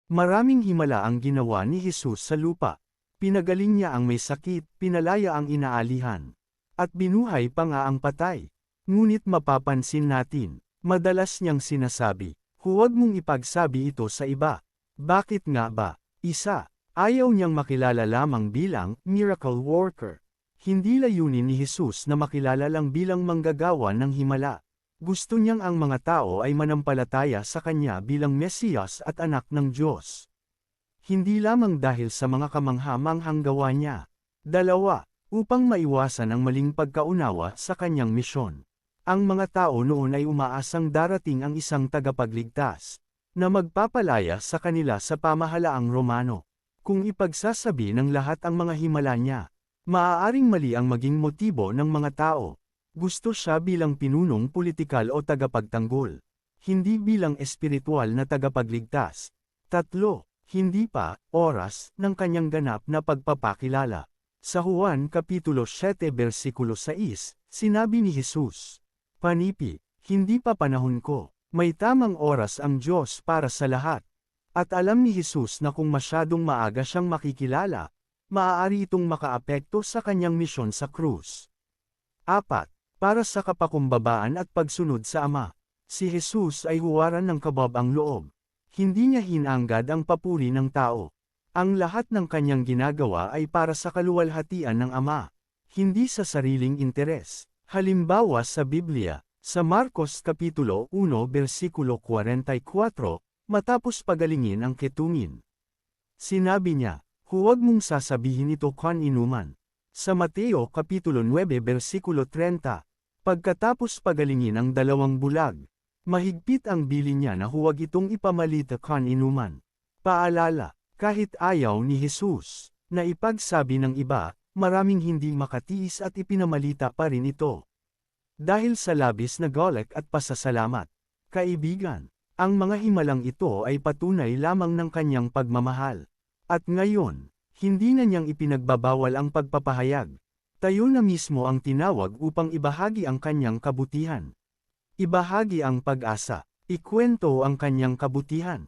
Maraming himala ang ginawa ni Jesus sa lupa. Pinagaling niya ang may sakit, pinalaya ang inaalihan. At binuhay pa nga ang patay. Ngunit mapapansin natin, madalas niyang sinasabi, huwag mong ipagsabi ito sa iba. Bakit nga ba? Isa, ayaw niyang makilala lamang bilang miracle worker. Hindi layunin ni Jesus na makilala lang bilang manggagawa ng himala. Gusto niyang ang mga tao ay manampalataya sa Kanya bilang Mesiyas at anak ng Diyos. Hindi lamang dahil sa mga kamangha-manghang gawa niya. Dalawa, upang maiwasan ang maling pagkaunawa sa Kanyang misyon. Ang mga tao noon ay umaasang darating ang isang tagapagligtas, na magpapalaya sa kanila sa pamahalaang Romano. Kung ipagsasabi ng lahat ang mga himala niya, maaaring mali ang maging motibo ng mga tao. Gusto siya bilang pinunong politikal o tagapagtanggol, hindi bilang espiritual na tagapagligtas. Tatlo, hindi pa oras ng kanyang ganap na pagpapakilala. Sa Juan Kapitulo 7 versikulo 6, sinabi ni Jesus, "Panipi, hindi pa panahon ko, may tamang oras ang Diyos para sa lahat." At alam ni Jesus na kung masyadong maaga siyang makikilala, maaari itong makaapekto sa kanyang misyon sa krus. 4. Para sa kapakumbabaan at pagsunod sa Ama. Si Jesus ay huwaran ng kababang loob. Hindi niya hinanggad ang papuri ng tao. Ang lahat ng kanyang ginagawa ay para sa kaluwalhatian ng Ama, hindi sa sariling interes. Halimbawa sa Biblia, sa Marcos Kapitulo 1 versikulo 44, matapos pagalingin ang ketungin, sinabi niya, "Huwag mong sasabihin ito kaninuman." Sa Mateo Kapitulo 9 versikulo 30, pagkatapos pagalingin ang dalawang bulag, mahigpit ang bilin niya na huwag itong ipamalita kaninuman. Paalala, kahit ayaw ni Jesus na ipagsabi ng iba, maraming hindi makatiis at ipinamalita pa rin ito. Dahil sa labis na galit at pasasalamat. Kaibigan, ang mga himalang ito ay patunay lamang ng kanyang pagmamahal. At ngayon, hindi na niyang ipinagbabawal ang pagpapahayag. Tayo na mismo ang tinawag upang ibahagi ang kanyang kabutihan. Ibahagi ang pag-asa. Ikwento ang kanyang kabutihan.